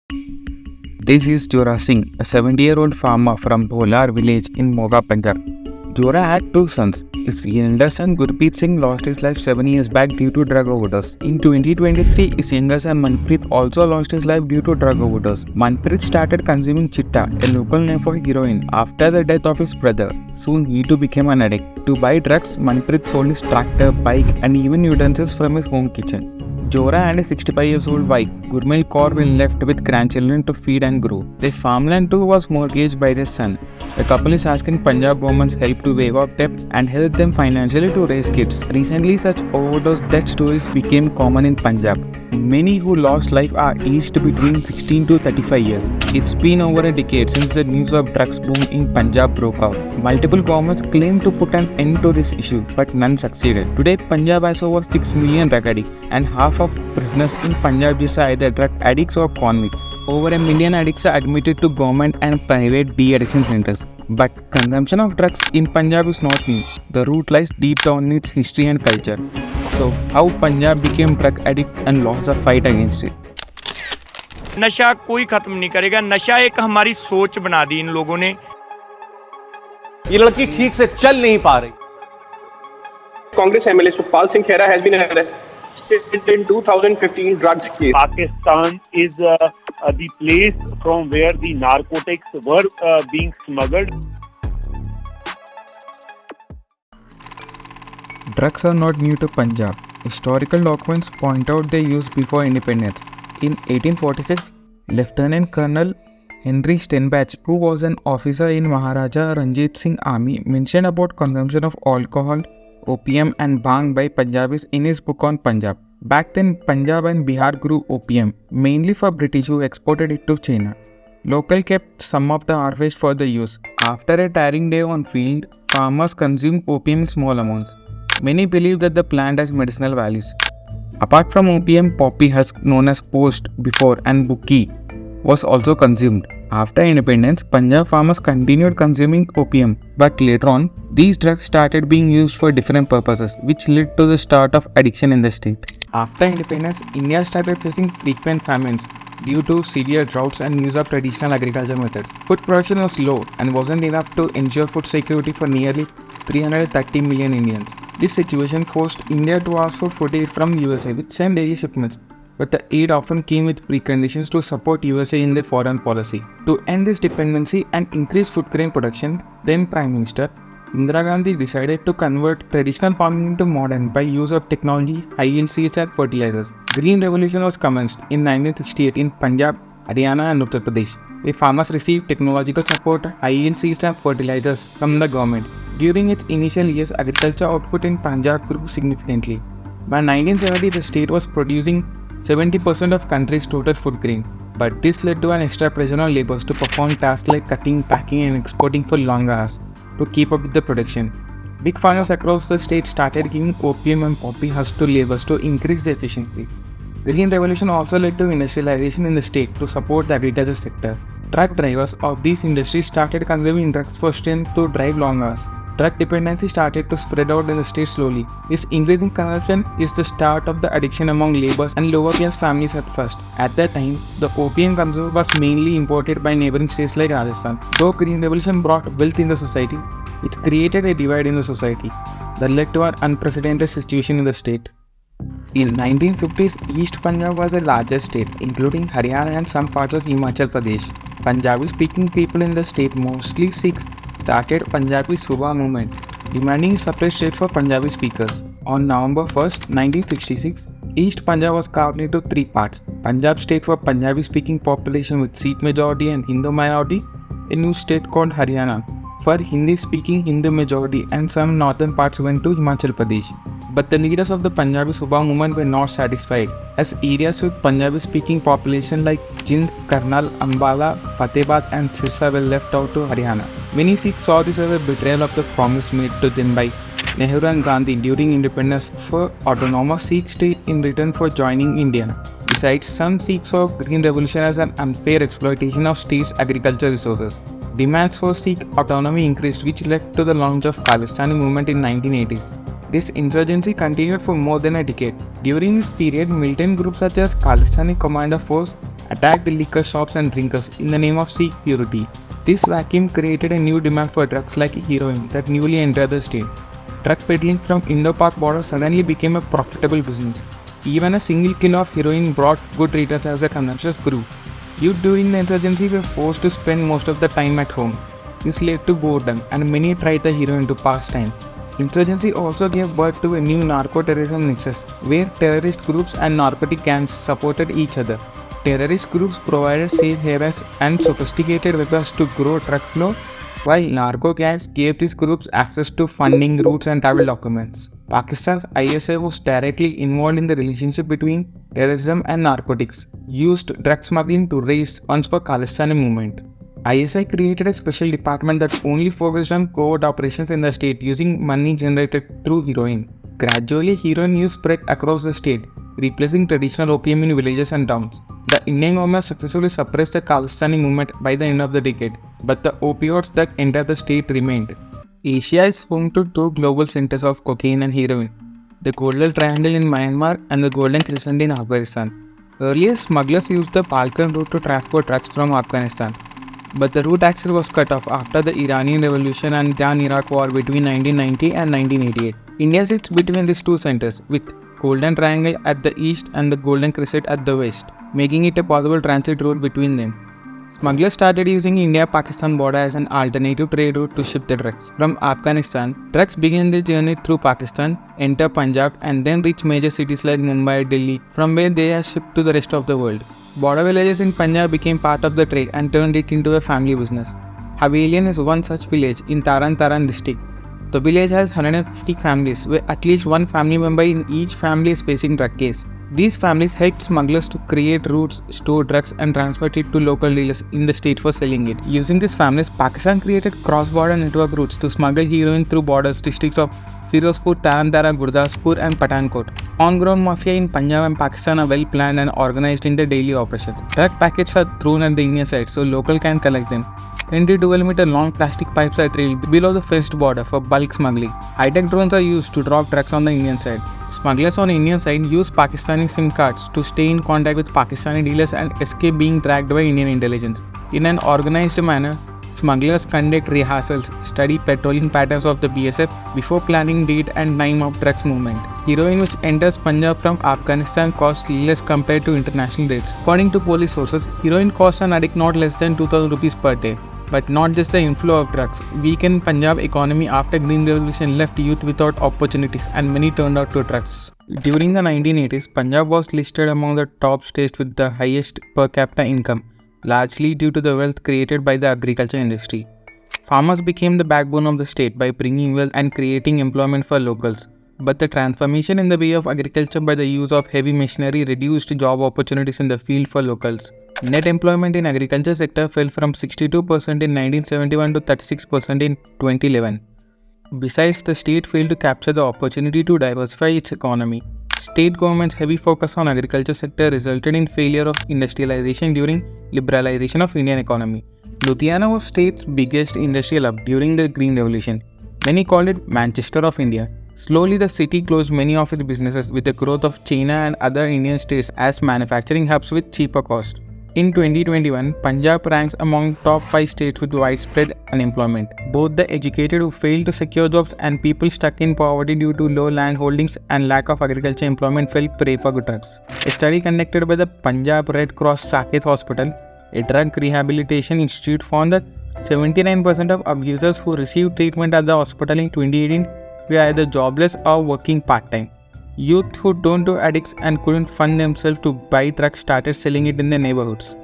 This is Jora Singh, a 70-year-old farmer from Bholar village in Moga, Punjab. Jora had two sons. His elder son Gurpreet Singh lost his life 7 years back due to drug overdose. In 2023, his younger son Manpreet also lost his life due to drug overdose. Manpreet started consuming chitta, a local name for heroin, after the death of his brother. Soon he too became an addict. To buy drugs, Manpreet sold his tractor, bike and even utensils from his home kitchen. Jora and his 65-year-old wife, Gurmail Kaur, were left with grandchildren to feed and grow. Their farmland too was mortgaged by their son. The couple is asking Punjab government's help to waive off debt and help them financially to raise kids. Recently, such overdose death stories became common in Punjab. Many who lost life are aged between 16 to 35 years. It's been over a decade since the news of drugs boom in Punjab broke out. Multiple governments claimed to put an end to this issue, but none succeeded. Today, Punjab has over 6 million drug addicts, and half of prisoners in Punjab are either drug addicts or convicts. Over a million addicts are admitted to government and private de-addiction centers. But consumption of drugs in Punjab is not new. The root lies deep down in its history and culture. So, how Punjab became drug addict and lost the fight against it? नशा कोई खत्म नहीं करेगा। नशा एक हमारी सोच बना दी इन लोगों ने। ये लड़की ठीक से चल नहीं पा रही। Congress MLA Sukhpal Singh Khera has been arrested in 2015 drugs case. Pakistan is the place from where the narcotics were being smuggled. Drugs are not new to Punjab. Historical documents point out their use before independence. In 1846, Lieutenant Colonel Henry Stenbach, who was an officer in Maharaja Ranjit Singh Army, mentioned about consumption of alcohol, opium and bhang by Punjabis in his book on Punjab. Back then, Punjab and Bihar grew opium, mainly for British who exported it to China. Local kept some of the harvest for the use. After a tiring day on field, farmers consumed opium in small amounts. Many believe that the plant has medicinal values. Apart from opium, poppy husk known as post before and bukki was also consumed. After independence, Punjab farmers continued consuming opium, but later on, these drugs started being used for different purposes, which led to the start of addiction in the state. After independence, India started facing frequent famines due to severe droughts and use of traditional agriculture methods. Food production was low and wasn't enough to ensure food security for nearly 330 million Indians. This situation forced India to ask for food aid from USA, which sent daily shipments. But the aid often came with preconditions to support USA in their foreign policy. To end this dependency and increase food grain production, then Prime Minister Indira Gandhi decided to convert traditional farming into modern by use of technology, high-yield seeds and fertilizers. Green Revolution was commenced in 1968 in Punjab, Haryana and Uttar Pradesh, where farmers received technological support, high-yield seeds and fertilizers from the government. During its initial years, agriculture output in Punjab grew significantly. By 1970, the state was producing 70% of country's total food grain, but this led to an extra pressure on laborers to perform tasks like cutting, packing and exporting for long hours to keep up with the production. Big farmers across the state started giving opium and poppy husk to laborers to increase the efficiency. The Green Revolution also led to industrialization in the state to support the agriculture sector. Truck drivers of these industries started consuming drugs for strength to drive long hours. Drug dependency started to spread out in the state slowly. This increasing consumption is the start of the addiction among laborers and lower-class families at first. At that time, the opium consumption was mainly imported by neighboring states like Rajasthan. Though Green Revolution brought wealth in the society, it created a divide in the society that led to an unprecedented situation in the state. In 1950s, East Punjab was the largest state, including Haryana and some parts of Himachal Pradesh. Punjabi-speaking people in the state, mostly Sikhs, started Punjabi Subha movement, demanding a separate state for Punjabi speakers. On November 1st, 1966, East Punjab was carved into three parts: Punjab state for Punjabi speaking population with Sikh majority and Hindu minority, a new state called Haryana for Hindi speaking Hindu majority, and some northern parts went to Himachal Pradesh. But the leaders of the Punjabi Subha movement were not satisfied, as areas with Punjabi speaking population like Jind, Karnal, Ambala, Fatehbad and Sirsa were left out to Haryana. Many Sikhs saw this as a betrayal of the promise made to them by Nehru and Gandhi during independence for autonomous Sikh state in return for joining India. Besides, some Sikhs saw Green Revolution as an unfair exploitation of state's agricultural resources. Demands for Sikh autonomy increased, which led to the launch of Palestini movement in 1980s. This insurgency continued for more than a decade. During this period, militant groups such as Khalistani Commander Force, attacked the liquor shops and drinkers in the name of Sikh purity. This vacuum created a new demand for drugs like heroin that newly entered the state. Drug peddling from Indo-Pak border suddenly became a profitable business. Even a single kilo of heroin brought good returns as the consumption grew. Youth during the insurgency were forced to spend most of the time at home. This led to boredom and many tried the heroin to pass time. Insurgency also gave birth to a new narco-terrorism nexus where terrorist groups and narcotic gangs supported each other. Terrorist groups provided safe havens and sophisticated weapons to grow drug flow, while narco gangs gave these groups access to funding routes and travel documents. Pakistan's ISI was directly involved in the relationship between terrorism and narcotics, used drug smuggling to raise funds for Khalistani movement. ISI created a special department that only focused on covert operations in the state using money generated through heroin. Gradually, heroin use spread across the state, replacing traditional opium in villages and towns. The Indian government successfully suppressed the Khalistani movement by the end of the decade, but the opioids that entered the state remained. Asia is home to two global centers of cocaine and heroin, the Golden Triangle in Myanmar and the Golden Crescent in Afghanistan. Earlier, smugglers used the Balkan route to transport drugs from Afghanistan, but the route access was cut off after the Iranian Revolution and Iran-Iraq War between 1990 and 1988. India sits between these two centers, with Golden Triangle at the east and the Golden Crescent at the west, making it a possible transit route between them. Smugglers started using India-Pakistan border as an alternative trade route to ship the drugs. From Afghanistan, drugs begin their journey through Pakistan, enter Punjab and then reach major cities like Mumbai, Delhi, from where they are shipped to the rest of the world. Border villages in Punjab became part of the trade and turned it into a family business. Havelian is one such village in Taran Taran district. The village has 150 families, where at least one family member in each family is facing drug case. These families helped smugglers to create routes, store drugs and transport it to local dealers in the state for selling it. Using these families, Pakistan created cross-border network routes to smuggle heroin through borders districts of Firozpur, Taran Taran, Gurdaspur and Pathankot. On-ground mafia in Punjab and Pakistan are well planned and organized in their daily operations. Drug packets are thrown at the Indian side so local can collect them. 22-kilometer long plastic pipes are trailed below the fenced border for bulk smuggling. High-tech drones are used to drop drugs on the Indian side. Smugglers on the Indian side use Pakistani SIM cards to stay in contact with Pakistani dealers and escape being tracked by Indian intelligence. In an organized manner, smugglers conduct rehearsals, study patrolling patterns of the BSF before planning date and time of drugs movement. Heroin which enters Punjab from Afghanistan costs less compared to international rates. According to police sources, heroin costs an addict not less than 2,000 rupees per day. But not just the inflow of drugs. Weakened Punjab economy after Green Revolution left youth without opportunities and many turned out to drugs. During the 1980s, Punjab was listed among the top states with the highest per capita income, largely due to the wealth created by the agriculture industry. Farmers became the backbone of the state by bringing wealth and creating employment for locals. But the transformation in the way of agriculture by the use of heavy machinery reduced job opportunities in the field for locals. Net employment in agriculture sector fell from 62% in 1971 to 36% in 2011. Besides, the state failed to capture the opportunity to diversify its economy. State government's heavy focus on agriculture sector resulted in failure of industrialization during liberalization of Indian economy. Ludhiana was state's biggest industrial hub during the Green Revolution. Many called it Manchester of India. Slowly, the city closed many of its businesses with the growth of China and other Indian states as manufacturing hubs with cheaper cost. In 2021, Punjab ranks among top 5 states with widespread unemployment. Both the educated who failed to secure jobs and people stuck in poverty due to low land holdings and lack of agriculture employment fell prey for drugs. A study conducted by the Punjab Red Cross Saket Hospital, a drug rehabilitation institute, found that 79% of abusers who received treatment at the hospital in 2018 were either jobless or working part-time. Youth who don't do addicts and couldn't fund themselves to buy drugs started selling it in their neighborhoods.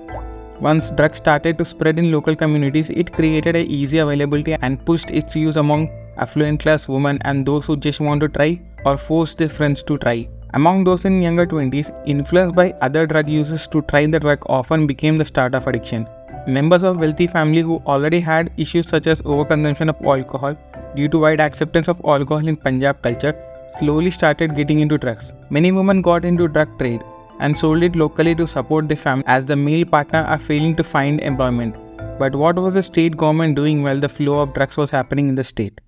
Once drugs started to spread in local communities, it created an easy availability and pushed its use among affluent class women and those who just want to try or force their friends to try. Among those in younger 20s, influenced by other drug users to try the drug often became the start of addiction. Members of wealthy family who already had issues such as overconsumption of alcohol due to wide acceptance of alcohol in Punjab culture slowly started getting into drugs. Many women got into drug trade and sold it locally to support their family as the male partner are failing to find employment. But what was the state government doing while the flow of drugs was happening in the state?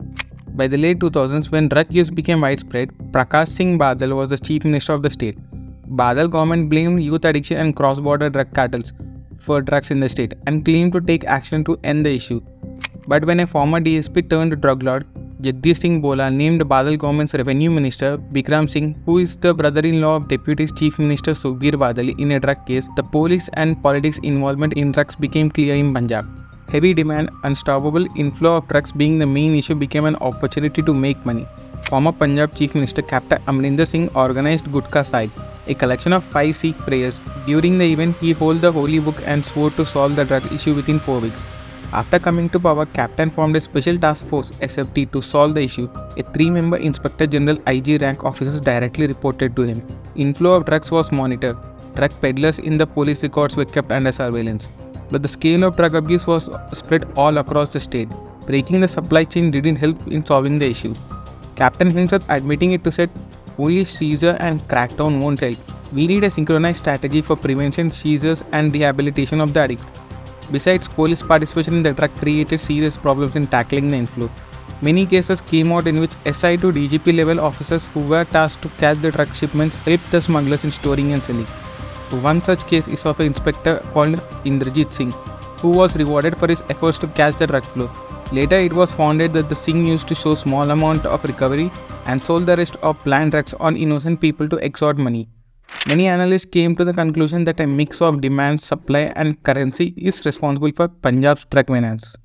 By the late 2000s, when drug use became widespread, Prakash Singh Badal was the chief minister of the state. Badal government blamed youth addiction and cross-border drug cartels for drugs in the state and claimed to take action to end the issue. But when a former DSP turned drug lord, Jagdish Singh Bola named Badal government's revenue minister Bikram Singh, who is the brother-in-law of Deputy Chief Minister Sukhbir Badal, in a drug case, the police and politics involvement in drugs became clear in Punjab. Heavy demand, unstoppable inflow of drugs being the main issue became an opportunity to make money. Former Punjab Chief Minister Captain Amrinder Singh organized Gudka Sahib, a collection of 5 Sikh prayers. During the event, he held the holy book and swore to solve the drug issue within 4 weeks. After coming to power, Captain formed a special task force (SFT) to solve the issue. A 3-member Inspector General IG rank officers directly reported to him. Inflow of drugs was monitored. Drug peddlers in the police records were kept under surveillance. But the scale of drug abuse was spread all across the state. Breaking the supply chain didn't help in solving the issue. Captain himself admitting it to said, "Only seizure and crackdown won't help. We need a synchronized strategy for prevention, seizures and rehabilitation of the addict." Besides, police participation in the drug created serious problems in tackling the inflow. Many cases came out in which SI to DGP level officers who were tasked to catch the drug shipments helped the smugglers in storing and selling. One such case is of an inspector called Indrajit Singh, who was rewarded for his efforts to catch the drug flow. Later, it was found that the Singh used to show small amount of recovery and sold the rest of planned drugs on innocent people to extort money. Many analysts came to the conclusion that a mix of demand, supply and currency is responsible for Punjab's drug menace.